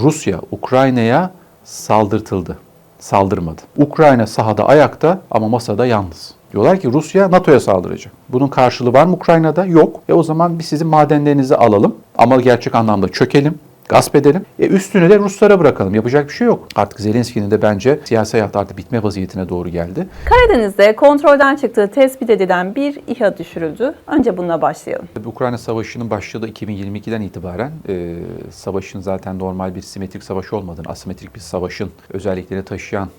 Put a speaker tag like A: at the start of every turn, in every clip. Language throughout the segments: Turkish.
A: Rusya Ukrayna'ya saldırtıldı. Saldırmadı. Ukrayna sahada ayakta ama masada yalnız. Diyorlar ki Rusya NATO'ya saldıracak. Bunun karşılığı var mı Ukrayna'da? Yok. O zaman biz sizin madenlerinizi alalım ama gerçek anlamda çökelim, gasp edelim. Üstünü de Ruslara bırakalım. Yapacak bir şey yok. Artık Zelenski'nin de bence siyasi hayatı artık bitme vaziyetine doğru geldi.
B: Karadeniz'de kontrolden çıktığı tespit edilen bir İHA düşürüldü. Önce bununla başlayalım.
A: Ukrayna Savaşı'nın başladığı 2022'den itibaren savaşın zaten normal bir simetrik savaş olmadığını, asimetrik bir savaşın özelliklerini taşıyan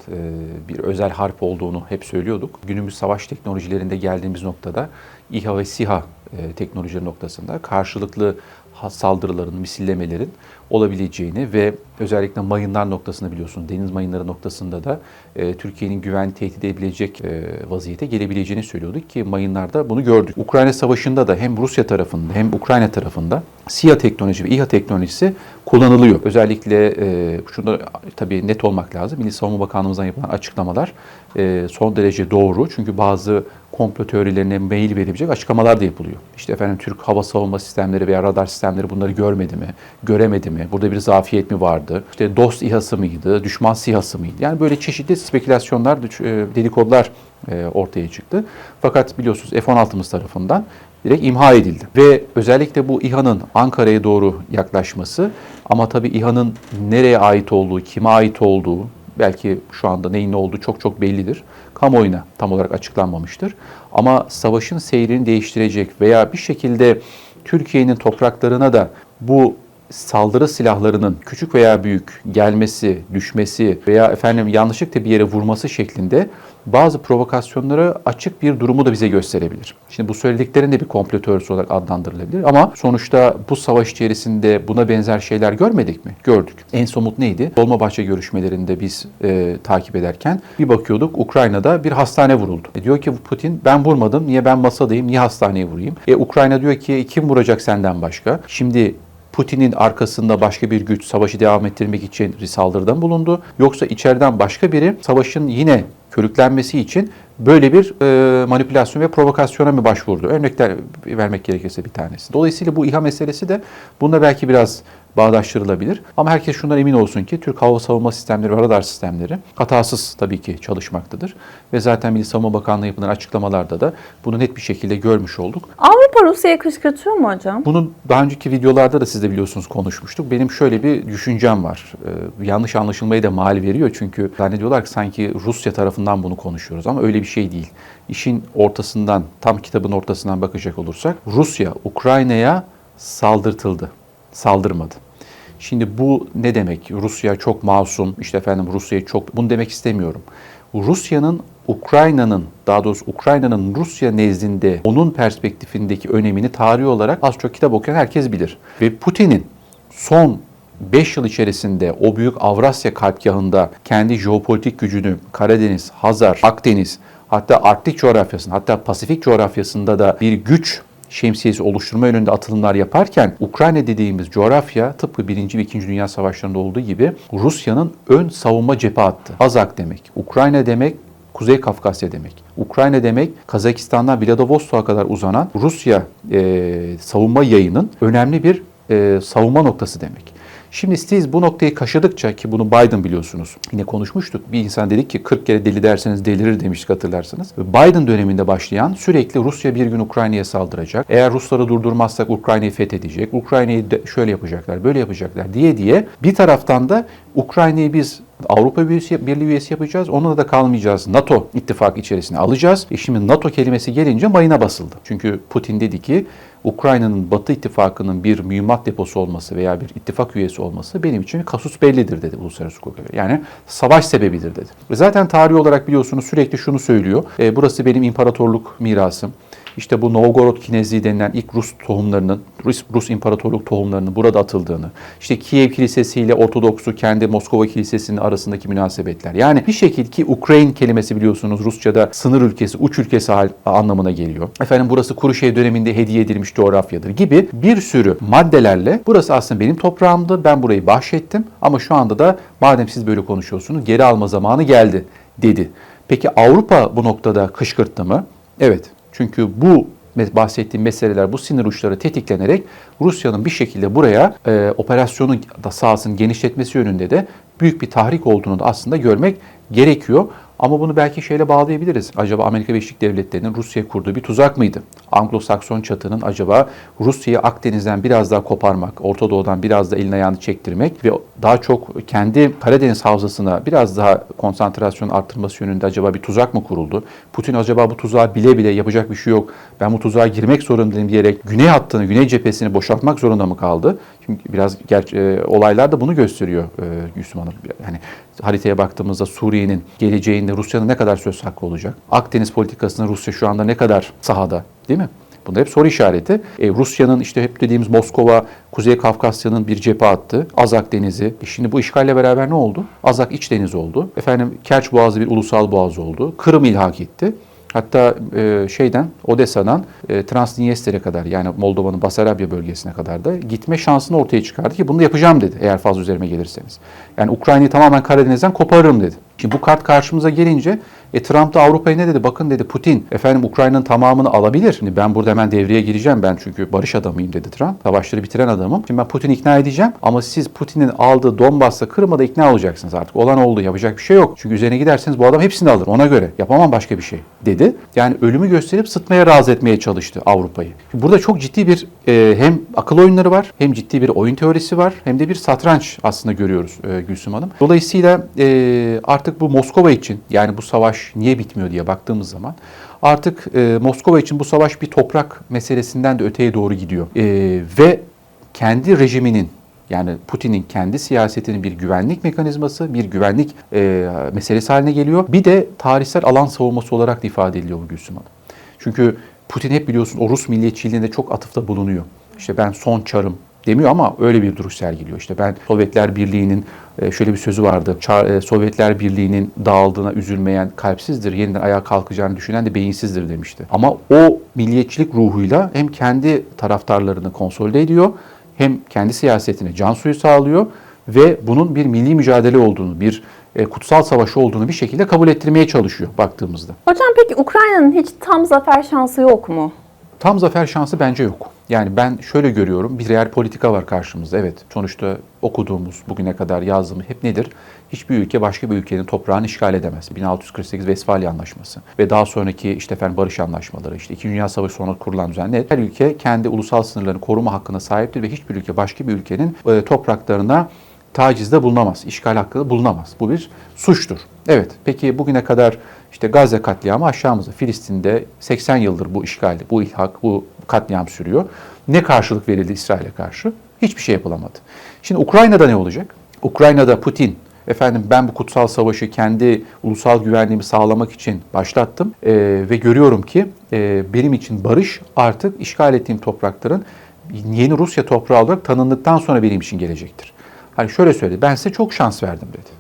A: bir özel harp olduğunu hep söylüyorduk. Günümüz savaş teknolojilerinde geldiğimiz noktada İHA ve SİHA teknolojileri noktasında karşılıklı saldırıların, misillemelerin olabileceğini ve özellikle mayınlar noktasında biliyorsunuz, deniz mayınları noktasında da Türkiye'nin güven tehdit edebilecek vaziyete gelebileceğini söylüyorduk ki mayınlarda bunu gördük. Ukrayna Savaşı'nda da hem Rusya tarafında hem Ukrayna tarafında SİHA teknoloji ve İHA teknolojisi kullanılıyor. Özellikle şunda tabii net olmak lazım. Milli Savunma Bakanlığımızdan yapılan açıklamalar son derece doğru. Çünkü bazı komplo teorilerine meyil verebilecek açıklamalar da yapılıyor. İşte efendim Türk hava savunma sistemleri veya radar sistemleri bunları görmedi mi, göremedi mi, burada bir zafiyet mi vardı, İşte dost İHA'sı mıydı, düşman SİHA'sı mıydı? Yani böyle çeşitli spekülasyonlar, dedikodular ortaya çıktı. Fakat biliyorsunuz F-16'mız tarafından direkt imha edildi. Ve özellikle bu İHA'nın Ankara'ya doğru yaklaşması ama tabii İHA'nın nereye ait olduğu, kime ait olduğu, belki şu anda neyin ne olduğu çok çok bellidir. Kamuoyuna tam olarak açıklanmamıştır. Ama savaşın seyrini değiştirecek veya bir şekilde Türkiye'nin topraklarına da bu saldırı silahlarının küçük veya büyük gelmesi, düşmesi veya efendim yanlışlıkla bir yere vurması şeklinde bazı provokasyonlara açık bir durumu da bize gösterebilir. Şimdi bu söylediklerin de bir komplo teorisi olarak adlandırılabilir ama sonuçta bu savaş içerisinde buna benzer şeyler görmedik mi? Gördük. En somut neydi? Dolmabahçe görüşmelerinde biz takip ederken bir bakıyorduk Ukrayna'da bir hastane vuruldu. Diyor ki Putin ben vurmadım, niye ben masadayım, niye hastaneye vurayım? Ukrayna diyor ki kim vuracak senden başka? Şimdi Putin'in arkasında başka bir güç savaşı devam ettirmek için bir saldırıda bulundu. Yoksa içeriden başka biri savaşın yine körüklenmesi için böyle bir manipülasyon ve provokasyona mı başvurdu? Örnekler vermek gerekirse bir tanesi. Dolayısıyla bu İHA meselesi de bununla belki biraz bağdaştırılabilir. Ama herkes şundan emin olsun ki Türk hava savunma sistemleri ve radar sistemleri hatasız tabii ki çalışmaktadır. Ve zaten Milli Savunma Bakanlığı yapılan açıklamalarda da bunu net bir şekilde görmüş olduk.
B: Avrupa Rusya'ya kışkırtıyor mu hocam?
A: Bunu daha önceki videolarda da siz de biliyorsunuz konuşmuştuk. Benim şöyle bir düşüncem var. Yanlış anlaşılmayı da mal veriyor çünkü zannediyorlar ki sanki Rusya tarafından bunu konuşuyoruz ama öyle bir şey değil. İşin ortasından, tam kitabın ortasından bakacak olursak Rusya Ukrayna'ya saldırtıldı, saldırmadı. Şimdi bu ne demek? Rusya çok masum, işte efendim Rusya'yı çok... Bunu demek istemiyorum. Rusya'nın Ukrayna'nın, daha doğrusu Ukrayna'nın Rusya nezdinde onun perspektifindeki önemini tarihi olarak az çok kitap okuyan herkes bilir. Ve Putin'in son 5 yıl içerisinde o büyük Avrasya kalpgahında kendi jeopolitik gücünü Karadeniz, Hazar, Akdeniz, hatta Arktik coğrafyasında, hatta Pasifik coğrafyasında da bir güç şemsiyesi oluşturma yönünde atılımlar yaparken Ukrayna dediğimiz coğrafya tıpkı 1. ve 2. Dünya Savaşları'nda olduğu gibi Rusya'nın ön savunma cephe hattı. Azak demek, Ukrayna demek, Kuzey Kafkasya demek. Ukrayna demek Kazakistan'dan Vladivostok'a kadar uzanan Rusya savunma yayının önemli bir savunma noktası demek. Şimdi siz bu noktayı kaşıdıkça ki bunu Biden biliyorsunuz yine konuşmuştuk. Bir insan dedik ki 40 kere deli derseniz delirir demiştik hatırlarsanız. Biden döneminde başlayan sürekli Rusya bir gün Ukrayna'ya saldıracak. Eğer Rusları durdurmazsak Ukrayna'yı fethedecek. Ukrayna'yı şöyle yapacaklar, böyle yapacaklar diye bir taraftan da Ukrayna'yı biz Avrupa Birliği üyesi yapacağız. Onunla da kalmayacağız. NATO ittifakı içerisine alacağız. Şimdi NATO kelimesi gelince mayına basıldı. Çünkü Putin dedi ki Ukrayna'nın Batı ittifakının bir mühimmat deposu olması veya bir ittifak üyesi olması benim için kasus bellidir dedi uluslararası hukuka göre. Yani savaş sebebidir dedi. Zaten tarihi olarak biliyorsunuz sürekli şunu söylüyor. Burası benim imparatorluk mirasım. İşte bu Novgorod Kinezliği denilen ilk Rus tohumlarının, Rus imparatorluk tohumlarının burada atıldığını, işte Kiev Kilisesi ile Ortodoks'u kendi Moskova Kilisesi'nin arasındaki münasebetler. Yani bir şekilde ki Ukrayna kelimesi biliyorsunuz Rusça'da sınır ülkesi, uç ülkesi anlamına geliyor. Efendim burası Kuruşev döneminde hediye edilmiş coğrafyadır gibi bir sürü maddelerle burası aslında benim toprağımdı, ben burayı bahşettim ama şu anda da madem siz böyle konuşuyorsunuz geri alma zamanı geldi dedi. Peki Avrupa bu noktada kışkırttı mı? Evet. Çünkü bu bahsettiğim meseleler, bu sinir uçları tetiklenerek Rusya'nın bir şekilde buraya operasyonu da sahasını genişletmesi yönünde de büyük bir tahrik olduğunu da aslında görmek gerekiyor. Ama bunu belki şeyle bağlayabiliriz. Acaba Amerika Birleşik Devletleri'nin Rusya'ya kurduğu bir tuzak mıydı? Anglo-Sakson çatının acaba Rusya'yı Akdeniz'den biraz daha koparmak, Orta Doğu'dan biraz da elini ayağını çektirmek ve daha çok kendi Karadeniz havzasına biraz daha konsantrasyon arttırması yönünde acaba bir tuzak mı kuruldu? Putin acaba bu tuzağı bile bile yapacak bir şey yok, ben bu tuzağa girmek zorundayım diyerek güney hattını, güney cephesini boşaltmak zorunda mı kaldı? Şimdi biraz olaylar da bunu gösteriyor Gülsüm Hanım. Yani haritaya baktığımızda Suriye'nin geleceğinde Rusya'nın ne kadar söz hakkı olacak? Akdeniz politikasında Rusya şu anda ne kadar sahada, değil mi? Bunda hep soru işareti. Rusya'nın işte hep dediğimiz Moskova, Kuzey Kafkasya'nın bir cephe attı. Azak Denizi. Şimdi bu işgalle beraber ne oldu? Azak İç Deniz oldu. Kerç Boğazı bir ulusal boğaz oldu. Kırım ilhak etti. Hatta Odessa'dan Transnistrya'ya kadar, yani Moldova'nın Basarabya bölgesine kadar da gitme şansını ortaya çıkardı ki bunu da yapacağım dedi eğer fazla üzerime gelirseniz. Yani Ukrayna'yı tamamen Karadeniz'den koparırım dedi. Şimdi bu kart karşımıza gelince Trump da Avrupa'ya ne dedi? Bakın dedi, Putin Ukrayna'nın tamamını alabilir. Şimdi ben burada hemen devreye gireceğim, ben çünkü barış adamıyım dedi Trump. Savaşları bitiren adamım. Şimdi ben Putin'i ikna edeceğim ama siz Putin'in aldığı Donbas'ta, Kırım'a da ikna olacaksınız artık. Olan oldu, yapacak bir şey yok. Çünkü üzerine giderseniz bu adam hepsini alır, ona göre. Yapamam başka bir şey dedi. Yani ölümü gösterip sıtmaya razı etmeye çalıştı Avrupa'yı. Şimdi burada çok ciddi bir hem akıl oyunları var, hem ciddi bir oyun teorisi var, hem de bir satranç aslında görüyoruz Gülsüm Hanım. Dolayısıyla artık bu Moskova için, yani bu savaş niye bitmiyor diye baktığımız zaman artık Moskova için bu savaş bir toprak meselesinden de öteye doğru gidiyor. Ve kendi rejiminin, yani Putin'in kendi siyasetinin bir güvenlik mekanizması, bir güvenlik meselesi haline geliyor. Bir de tarihsel alan savunması olarak da ifade ediliyor bu Gülsüm Hanım. Çünkü Putin hep biliyorsun o Rus milliyetçiliğinde çok atıfta bulunuyor. İşte ben son çarım demiyor ama öyle bir duruş sergiliyor. İşte ben Sovyetler Birliği'nin şöyle bir sözü vardı. Sovyetler Birliği'nin dağıldığına üzülmeyen kalpsizdir, yeniden ayağa kalkacağını düşünen de beyinsizdir demişti. Ama o milliyetçilik ruhuyla hem kendi taraftarlarını konsolide ediyor, hem kendi siyasetine can suyu sağlıyor ve bunun bir milli mücadele olduğunu, bir kutsal savaşı olduğunu bir şekilde kabul ettirmeye çalışıyor baktığımızda.
B: Hocam peki Ukrayna'nın hiç tam zafer şansı yok mu?
A: Tam zafer şansı bence yok. Yani ben şöyle görüyorum, bir real politika var karşımızda. Evet, sonuçta okuduğumuz, bugüne kadar yazdığımız hep nedir? Hiçbir ülke başka bir ülkenin toprağını işgal edemez. 1648 Westfalia Anlaşması ve daha sonraki barış anlaşmaları, İkinci Dünya Savaşı sonrası kurulan düzenler. Her ülke kendi ulusal sınırlarını koruma hakkına sahiptir ve hiçbir ülke başka bir ülkenin topraklarına tacizde bulunamaz, işgal hakkı bulunamaz. Bu bir suçtur. Evet, peki bugüne kadar Gazze katliamı aşağımızda. Filistin'de 80 yıldır bu işgal, bu ilhak, bu katliam sürüyor. Ne karşılık verildi İsrail'e karşı? Hiçbir şey yapılamadı. Şimdi Ukrayna'da ne olacak? Ukrayna'da Putin, ben bu kutsal savaşı kendi ulusal güvenliğimi sağlamak için başlattım ve görüyorum ki benim için barış artık işgal ettiğim toprakların yeni Rusya toprağı olarak tanındıktan sonra benim için gelecektir. Hani şöyle söyledi, ben size çok şans verdim dedi.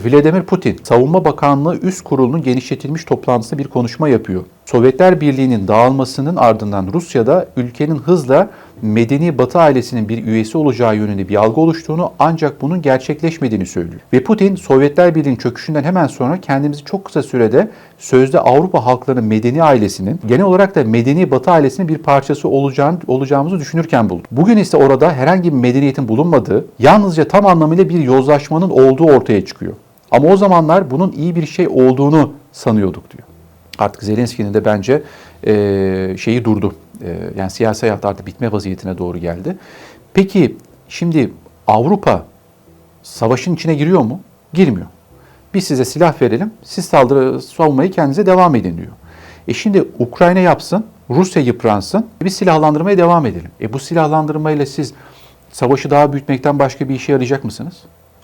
A: Vladimir Putin, Savunma Bakanlığı Üst Kurulu'nun genişletilmiş toplantısında bir konuşma yapıyor. Sovyetler Birliği'nin dağılmasının ardından Rusya'da ülkenin hızla medeni Batı ailesinin bir üyesi olacağı yönünde bir algı oluştuğunu, ancak bunun gerçekleşmediğini söylüyor. Ve Putin, Sovyetler Birliği'nin çöküşünden hemen sonra kendimizi çok kısa sürede sözde Avrupa halklarının medeni ailesinin, genel olarak da medeni Batı ailesinin bir parçası olacağımızı düşünürken buldu. Bugün ise orada herhangi bir medeniyetin bulunmadığı, yalnızca tam anlamıyla bir yozlaşmanın olduğu ortaya çıkıyor. Ama o zamanlar bunun iyi bir şey olduğunu sanıyorduk diyor. Artık Zelenski'nin de bence durdu. Yani siyasi hayat artık bitme vaziyetine doğru geldi. Peki şimdi Avrupa savaşın içine giriyor mu? Girmiyor. Biz size silah verelim, siz savunmayı kendinize devam edin diyor. Şimdi Ukrayna yapsın, Rusya yıpransın, biz silahlandırmaya devam edelim. Bu silahlandırmayla siz savaşı daha büyütmekten başka bir işe yarayacak mısınız?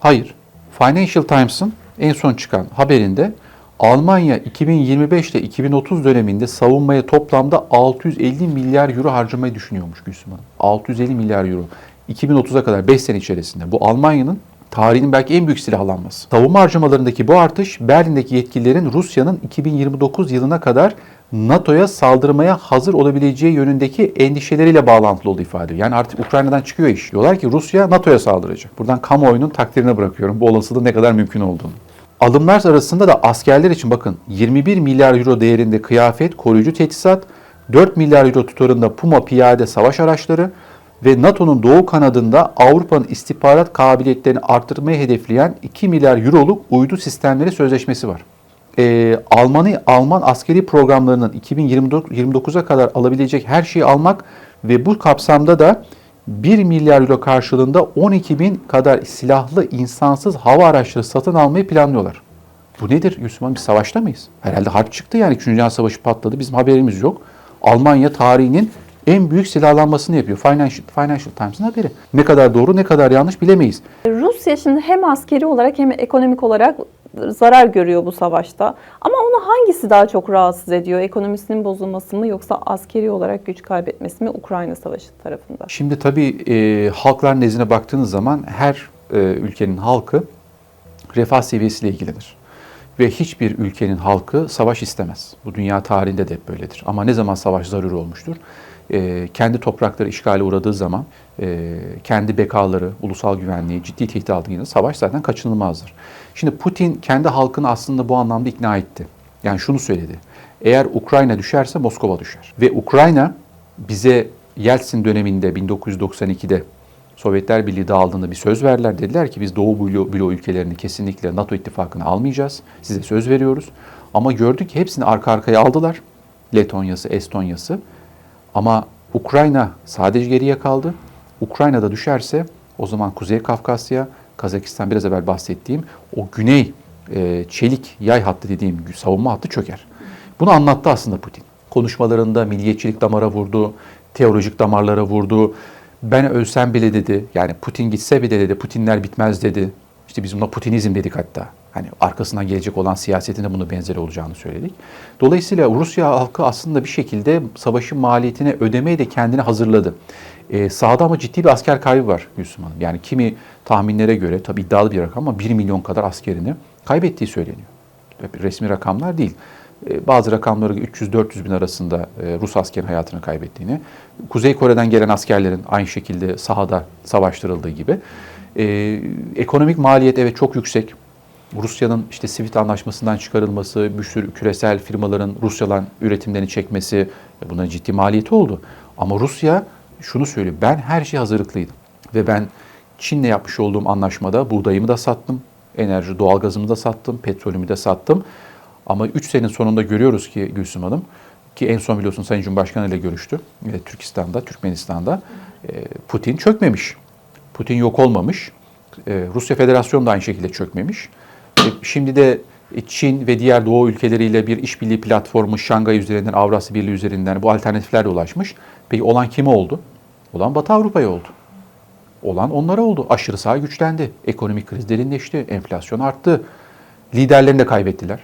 A: Hayır. Financial Times'ın en son çıkan haberinde Almanya 2025 ile 2030 döneminde savunmaya toplamda 650 milyar euro harcamayı düşünüyormuş Gülsüm Hanım. 650 milyar euro. 2030'a kadar 5 sene içerisinde. Bu Almanya'nın tarihinin belki en büyük silahlanması. Savunma harcamalarındaki bu artış, Berlin'deki yetkililerin Rusya'nın 2029 yılına kadar NATO'ya saldırmaya hazır olabileceği yönündeki endişeleriyle bağlantılı olduğu ifade ediyor. Yani artık Ukrayna'dan çıkıyor iş. Diyorlar ki Rusya NATO'ya saldıracak. Buradan kamuoyunun takdirine bırakıyorum bu olasılığın ne kadar mümkün olduğunu. Alımlar arasında da askerler için bakın 21 milyar euro değerinde kıyafet, koruyucu teçhizat, 4 milyar euro tutarında Puma piyade savaş araçları ve NATO'nun doğu kanadında Avrupa'nın istihbarat kabiliyetlerini artırmayı hedefleyen 2 milyar euroluk uydu sistemleri sözleşmesi var. Alman askeri programlarının 2029'a kadar alabilecek her şeyi almak ve bu kapsamda da 1 milyar euro karşılığında 12 bin kadar silahlı insansız hava araçları satın almayı planlıyorlar. Bu nedir Yusuf? Biz savaşta mıyız? Herhalde harp çıktı yani. 3. Dünya Savaşı patladı. Bizim haberimiz yok. Almanya tarihinin en büyük silahlanmasını yapıyor. Financial Times'ın haberi. Ne kadar doğru ne kadar yanlış bilemeyiz.
B: Rusya şimdi hem askeri olarak hem ekonomik olarak zarar görüyor bu savaşta. Ama onu hangisi daha çok rahatsız ediyor? Ekonomisinin bozulması mı yoksa askeri olarak güç kaybetmesi mi Ukrayna Savaşı tarafında?
A: Şimdi tabii halklar nezdine baktığınız zaman her ülkenin halkı refah seviyesiyle ilgilenir. Ve hiçbir ülkenin halkı savaş istemez. Bu dünya tarihinde de hep böyledir. Ama ne zaman savaş zaruri olmuştur? Kendi toprakları işgale uğradığı zaman kendi bekaları, ulusal güvenliği ciddi tehdit aldığında savaş zaten kaçınılmazdır. Şimdi Putin kendi halkını aslında bu anlamda ikna etti. Yani şunu söyledi. Eğer Ukrayna düşerse Moskova düşer. Ve Ukrayna bize Yeltsin döneminde 1992'de Sovyetler Birliği dağıldığında bir söz verdiler. Dediler ki biz Doğu bloğu ülkelerini kesinlikle NATO ittifakına almayacağız. Size söz veriyoruz. Ama gördük ki hepsini arka arkaya aldılar. Letonya'sı, Estonya'sı. Ama Ukrayna sadece geriye kaldı. Ukrayna'da düşerse o zaman Kuzey Kafkasya, Kazakistan biraz evvel bahsettiğim o güney çelik yay hattı dediğim savunma hattı çöker. Bunu anlattı aslında Putin. Konuşmalarında milliyetçilik damara vurdu, teolojik damarlara vurdu. Ben ölsem bile dedi, yani Putin gitse bile dedi, Putinler bitmez dedi. İşte biz buna Putinizm dedik hatta. Hani arkasından gelecek olan siyasetinde bunu benzeri olacağını söyledik. Dolayısıyla Rusya halkı aslında bir şekilde savaşın maliyetine ödemeye de kendini hazırladı. Sahada ama ciddi bir asker kaybı var Gülsüm Hanım. Yani kimi tahminlere göre, tabii iddialı bir rakam ama 1 milyon kadar askerini kaybettiği söyleniyor. Tabii resmi rakamlar değil. Bazı rakamları 300-400 bin arasında Rus askerin hayatını kaybettiğini, Kuzey Kore'den gelen askerlerin aynı şekilde sahada savaştırıldığı gibi. Ekonomik maliyet evet çok yüksek. Rusya'nın işte Swift anlaşmasından çıkarılması, bir sürü küresel firmaların Rusya'dan üretimlerini çekmesi, bunların ciddi maliyeti oldu. Ama Rusya şunu söylüyor, ben her şeye hazırlıklıydım. Ve ben Çin'le yapmış olduğum anlaşmada buğdayımı da sattım, enerji, doğalgazımı da sattım, petrolümü de sattım. Ama 3 senenin sonunda görüyoruz ki Gülsüm Hanım, ki en son biliyorsun Sayın Cumhurbaşkanı ile görüştü Türkistan'da, Türkmenistan'da. Putin çökmemiş, Putin yok olmamış, Rusya Federasyonu da aynı şekilde çökmemiş. Şimdi de Çin ve diğer Doğu ülkeleriyle bir işbirliği platformu Şangay üzerinden, Avrasya Birliği üzerinden bu alternatiflerle ulaşmış. Peki olan kime oldu? Olan Batı Avrupa'ya oldu. Olan onlara oldu. Aşırı sağ güçlendi. Ekonomik kriz derinleşti. Enflasyon arttı. Liderlerini de kaybettiler.